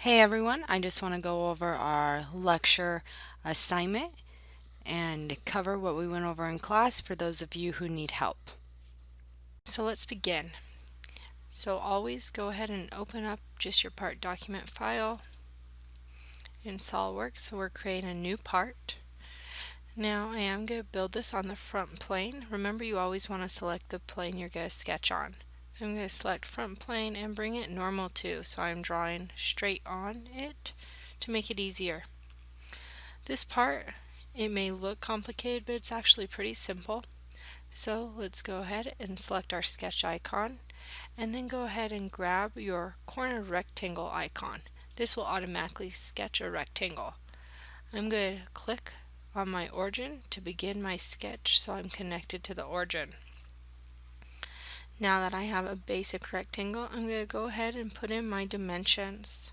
Hey everyone, I just want to go over our lecture assignment and cover what we went over in class for those of you who need help. So let's begin. So always go ahead and open up just your part document file in SolidWorks. So we're creating a new part. Now I am going to build this on the front plane. Remember, you always want to select the plane you're going to sketch on. I'm going to select front plane and bring it normal too, so I'm drawing straight on it to make it easier. This part, it may look complicated, but it's actually pretty simple. So let's go ahead and select our sketch icon, and then go ahead and grab your corner rectangle icon. This will automatically sketch a rectangle. I'm going to click on my origin to begin my sketch so I'm connected to the origin. Now that I have a basic rectangle, I'm going to go ahead and put in my dimensions.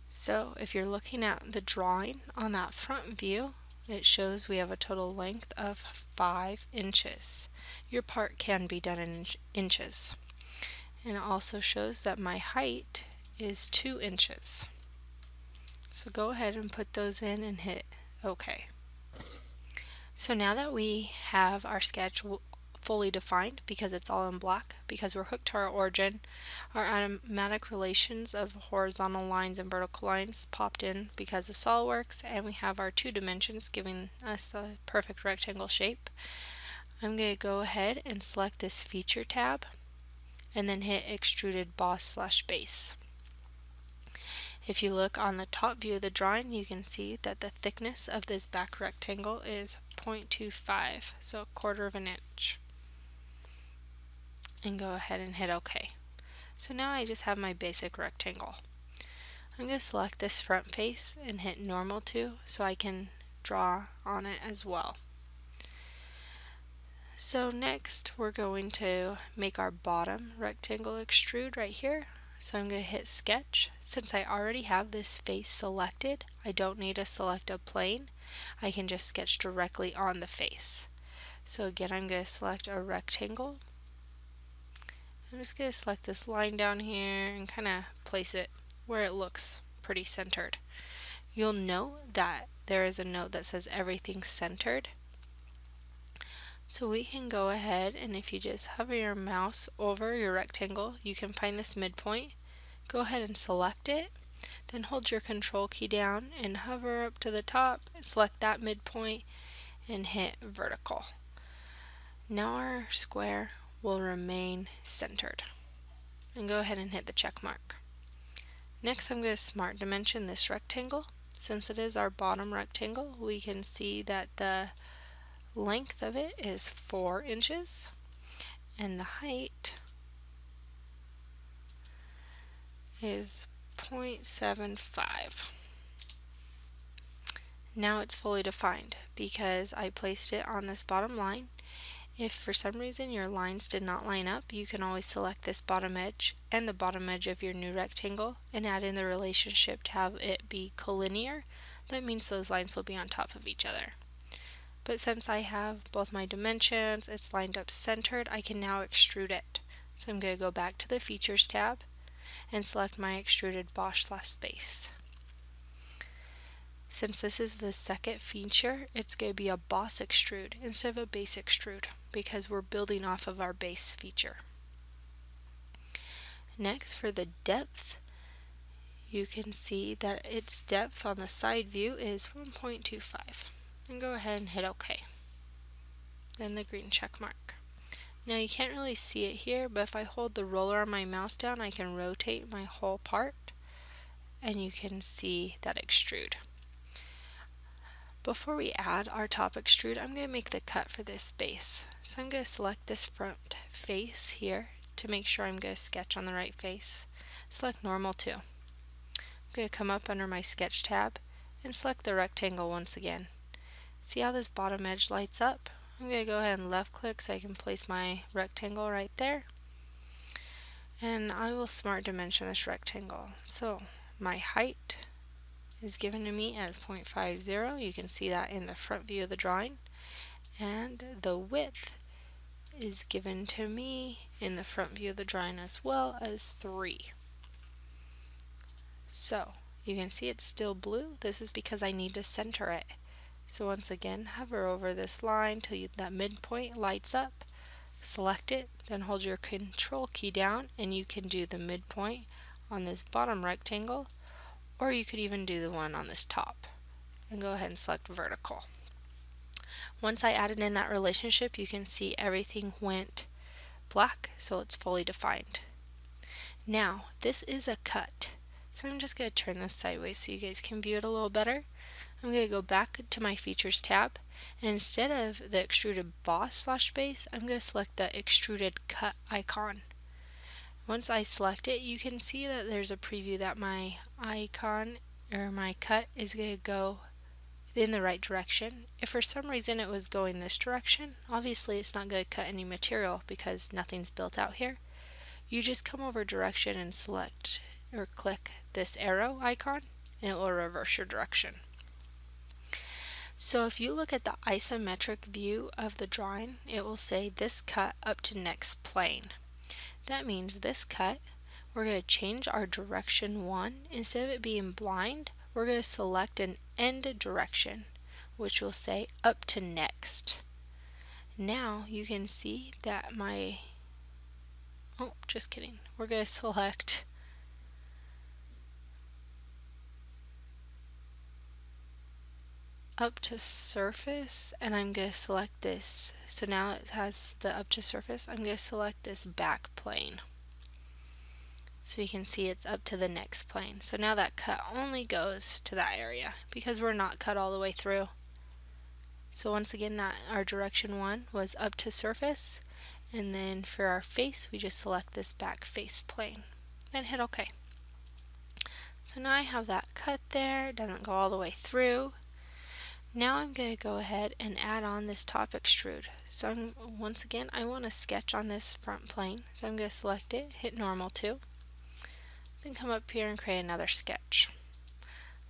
So if you're looking at the drawing on that front view, it shows we have a total length of 5 inches. Your part can be done in inches. And it also shows that my height is 2 inches. So go ahead and put those in and hit OK. So now that we have our sketch fully defined, because it's all in black, because we're hooked to our origin, our automatic relations of horizontal lines and vertical lines popped in because of SolidWorks, and we have our 2 dimensions giving us the perfect rectangle shape. I'm going to go ahead and select this feature tab and then hit extruded boss/base. If you look on the top view of the drawing, you can see that the thickness of this back rectangle is 0.25, so 1/4 of an inch. And go ahead and hit OK. So now I just have my basic rectangle. I'm going to select this front face and hit normal to so I can draw on it as well. So next we're going to make our bottom rectangle extrude right here. So I'm going to hit sketch. Since I already have this face selected, I don't need to select a plane. I can just sketch directly on the face. So again, I'm going to select a rectangle. I'm just going to select this line down here and kind of place it where it looks pretty centered. You'll note that there is a note that says everything's centered. So we can go ahead, and if you just hover your mouse over your rectangle, you can find this midpoint. Go ahead and select it, then hold your control key down and hover up to the top, select that midpoint and hit vertical. Now our square will remain centered. And go ahead and hit the check mark. Next, I'm going to smart dimension this rectangle. Since it is our bottom rectangle, we can see that the length of it is 4 inches and the height is 0.75. Now it's fully defined because I placed it on this bottom line. If for some reason your lines did not line up, you can always select this bottom edge and the bottom edge of your new rectangle and add in the relationship to have it be collinear. That means those lines will be on top of each other. But since I have both my dimensions, it's lined up centered, I can now extrude it. So I'm going to go back to the Features tab and select my extruded boss/base. Since this is the second feature, it's going to be a boss extrude instead of a base extrude because we're building off of our base feature. Next, for the depth, you can see that its depth on the side view is 1.25. And go ahead and hit OK. Then the green check mark. Now you can't really see it here, but if I hold the roller on my mouse down, I can rotate my whole part and you can see that extrude. Before we add our top extrude, I'm going to make the cut for this base. So I'm going to select this front face here to make sure I'm going to sketch on the right face. Select normal too. I'm going to come up under my sketch tab and select the rectangle once again. See how this bottom edge lights up? I'm going to go ahead and left click so I can place my rectangle right there. And I will smart dimension this rectangle. So my height is given to me as 0.50. You can see that in the front view of the drawing. And the width is given to me in the front view of the drawing as well as 3. So You can see it's still blue. This is because I need to center it. So once again, hover over this line till that midpoint lights up. Select it, then hold your control key down and you can do the midpoint on this bottom rectangle, or you could even do the one on this top. And go ahead and select vertical. Once I added in that relationship, you can see everything went black, so it's fully defined. Now, this is a cut. So I'm just going to turn this sideways so you guys can view it a little better. I'm going to go back to my Features tab, and instead of the extruded boss / base, I'm going to select the extruded cut icon. Once I select it, you can see that there's a preview that my icon or my cut is going to go in the right direction. If for some reason it was going this direction, obviously it's not going to cut any material because nothing's built out here. You just come over direction and select or click this arrow icon and it will reverse your direction. So if you look at the isometric view of the drawing, it will say this cut up to next plane. That means this cut, we're going to change our direction 1. Instead of it being blind, we're going to select an end direction, which will say up to next. Now you can see that just kidding. We're going to select up to surface, and I'm going to select this. So now it has the up to surface. I'm going to select this back plane. So you can see it's up to the next plane. So now that cut only goes to that area because we're not cut all the way through. So once again, that our direction 1 was up to surface, and then for our face we just select this back face plane. Then hit OK. So now I have that cut there. It doesn't go all the way through. Now I'm going to go ahead and add on this top extrude. So once again, I want to sketch on this front plane. So I'm going to select it, hit normal 2. Then come up here and create another sketch.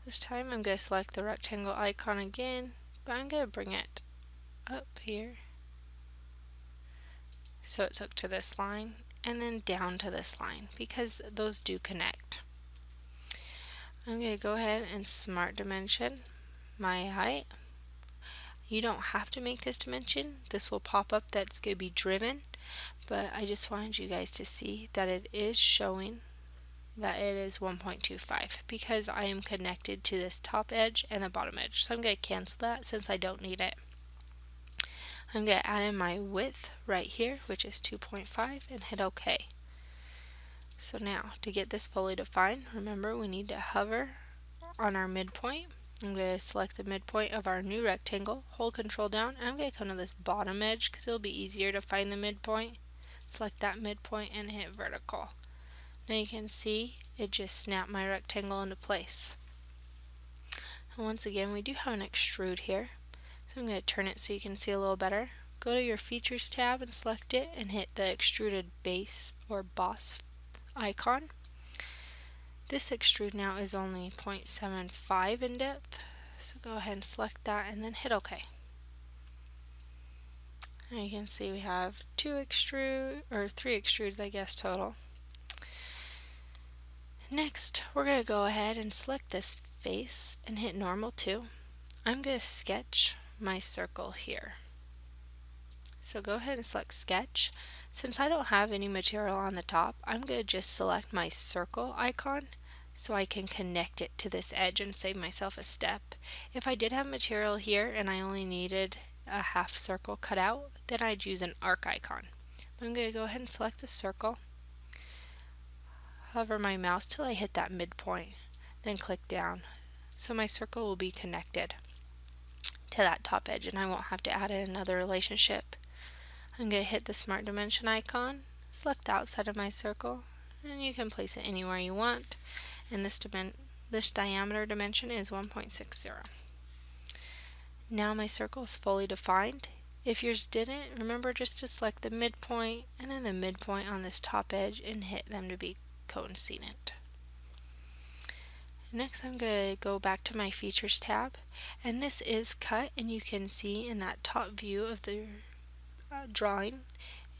This time I'm going to select the rectangle icon again, but I'm going to bring it up here so it's hooked to this line, and then down to this line because those do connect. I'm going to go ahead and smart dimension my height. You don't have to make this dimension. This will pop up that's going to be driven, but I just wanted you guys to see that it is showing that it is 1.25 because I am connected to this top edge and the bottom edge. So I'm going to cancel that since I don't need it. I'm going to add in my width right here, which is 2.5, and hit OK. So now to get this fully defined, remember we need to hover on our midpoint. I'm going to select the midpoint of our new rectangle, hold control down, and I'm going to come to this bottom edge because it'll be easier to find the midpoint. Select that midpoint and hit vertical. Now you can see it just snapped my rectangle into place. And once again, we do have an extrude here. So I'm going to turn it so you can see a little better. Go to your Features tab and select it and hit the extruded base or boss icon. This extrude now is only 0.75 in depth. So go ahead and select that and then hit OK. Now you can see we have 3 extrudes, I guess, total. Next, we're going to go ahead and select this face and hit normal 2. I'm going to sketch my circle here. So go ahead and select sketch. Since I don't have any material on the top, I'm going to just select my circle icon so I can connect it to this edge and save myself a step. If I did have material here and I only needed a half circle cut out, then I'd use an arc icon. I'm going to go ahead and select the circle. Hover my mouse till I hit that midpoint, then click down. So my circle will be connected to that top edge and I won't have to add in another relationship. I'm going to hit the smart dimension icon, select the outside of my circle, and you can place it anywhere you want. And this diameter dimension is 1.60. Now my circle is fully defined. If yours didn't, remember just to select the midpoint and then the midpoint on this top edge and hit them to be coincident. Next I'm going to go back to my Features tab, and this is cut, and you can see in that top view of the drawing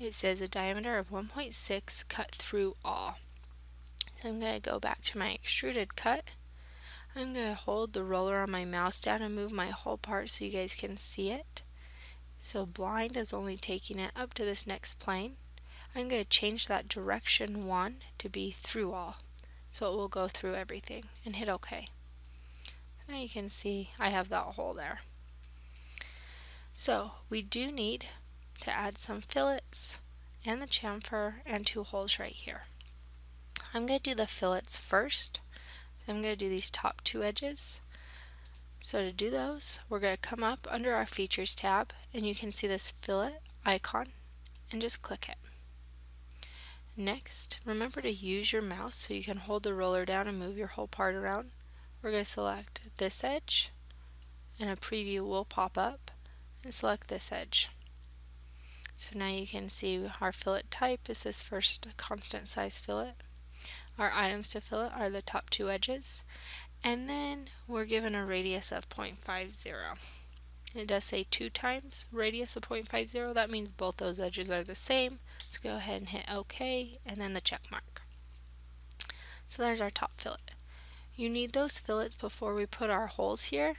it says a diameter of 1.6 cut through all. So I'm going to go back to my extruded cut. I'm going to hold the roller on my mouse down and move my whole part so you guys can see it. So blind is only taking it up to this next plane. I'm going to change that direction 1 to be through all, so it will go through everything, and hit OK. Now you can see I have that hole there. So we do need to add some fillets and the chamfer and 2 holes right here. I'm going to do the fillets first. I'm going to do these top 2 edges. So to do those, we're going to come up under our Features tab, and you can see this fillet icon, and just click it. Next, remember to use your mouse so you can hold the roller down and move your whole part around. We're going to select this edge, and a preview will pop up, and select this edge. So now you can see our fillet type is this first constant size fillet. Our items to fillet are the top 2 edges, and then we're given a radius of 0.50. It does say 2 times radius of 0.50. That means both those edges are the same. Let's go ahead and hit OK, and then the check mark. So there's our top fillet. You need those fillets before we put our holes here,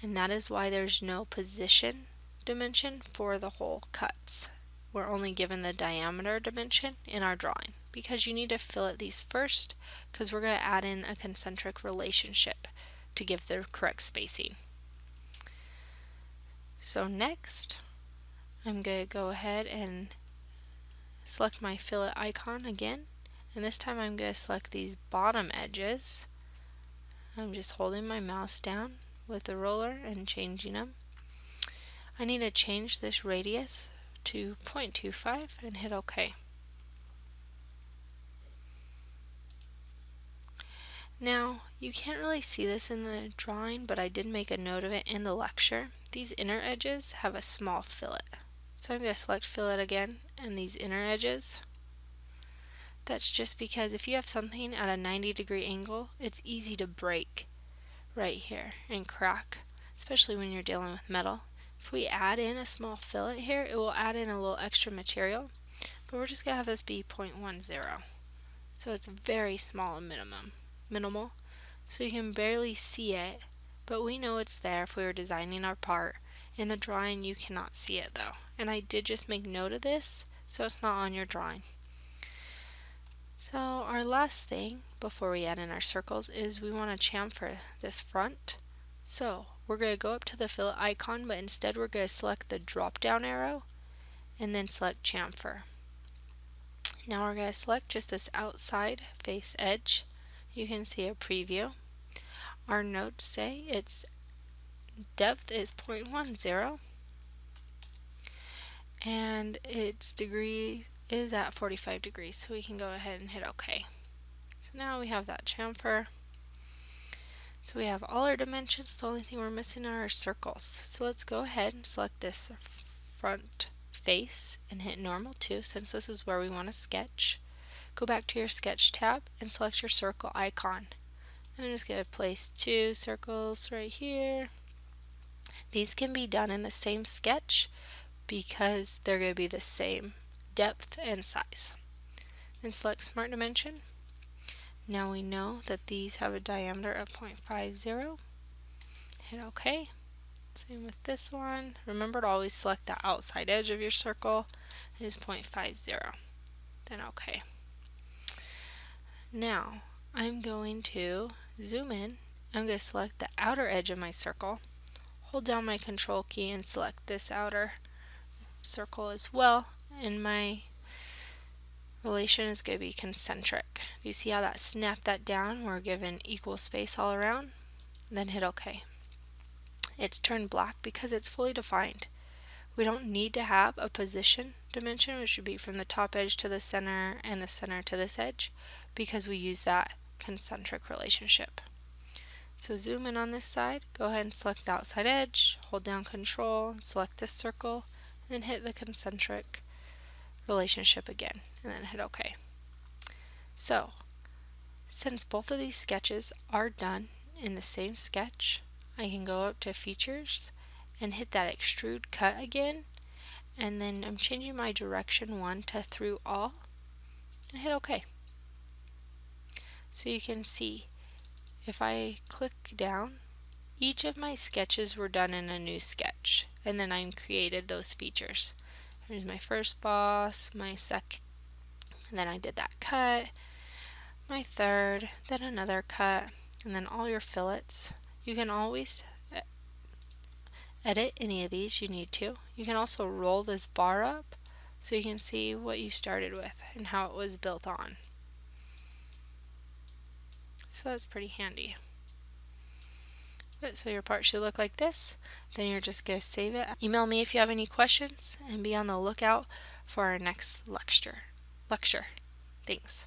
and that is why there's no position dimension for the hole cuts. We're only given the diameter dimension in our drawing, because you need to fillet these first, because we're going to add in a concentric relationship to give the correct spacing. So next, I'm going to go ahead and select my fillet icon again, and this time I'm going to select these bottom edges. I'm just holding my mouse down with the roller and changing them. I need to change this radius to 0.25 and hit OK. Now, you can't really see this in the drawing, but I did make a note of it in the lecture. These inner edges have a small fillet. So I'm going to select fillet again, and these inner edges. That's just because if you have something at a 90-degree angle, it's easy to break right here and crack, especially when you're dealing with metal. If we add in a small fillet here, it will add in a little extra material, but we're just going to have this be 0.10. So it's very small and minimal, so you can barely see it, but we know it's there if we were designing our part. In the drawing you cannot see it though, and I did just make note of this so it's not on your drawing. So our last thing before we add in our circles is we want to chamfer this front. So we're going to go up to the fillet icon, but instead we're going to select the drop down arrow and then select chamfer. Now we're going to select just this outside face edge. You can see a preview. Our notes say its depth is 0.10 and its degree is at 45 degrees, so we can go ahead and hit OK. So now we have that chamfer. So we have all our dimensions. The only thing we're missing are our circles. So let's go ahead and select this front face and hit normal 2, since this is where we want to sketch. Go back to your sketch tab and select your circle icon. I'm just going to place 2 circles right here. These can be done in the same sketch because they're going to be the same depth and size. Then select Smart Dimension. Now we know that these have a diameter of 0.50. Hit OK. Same with this one. Remember to always select the outside edge of your circle. It is 0.50. Then OK. Now I'm going to zoom in. I'm going to select the outer edge of my circle. Hold down my control key and select this outer circle as well, and my relation is going to be concentric. You see how that snapped that down? We're given equal space all around. Then hit OK. It's turned black because it's fully defined. We don't need to have a position dimension, which would be from the top edge to the center and the center to this edge, because we use that concentric relationship. So zoom in on this side, go ahead and select the outside edge, hold down control, and select this circle, and hit the concentric relationship again, and then hit OK. So, since both of these sketches are done in the same sketch, I can go up to Features and hit that Extrude Cut again, and then I'm changing my direction 1 to Through All, and hit OK. So you can see if I click down, each of my sketches were done in a new sketch, and then I created those features. Here's my first boss, my second, and then I did that cut, my third, then another cut, and then all your fillets. You can always edit any of these you need to. You can also roll this bar up so you can see what you started with and how it was built on. So that's pretty handy. So your part should look like this. Then you're just going to save it. Email me if you have any questions, and be on the lookout for our next lecture. Thanks.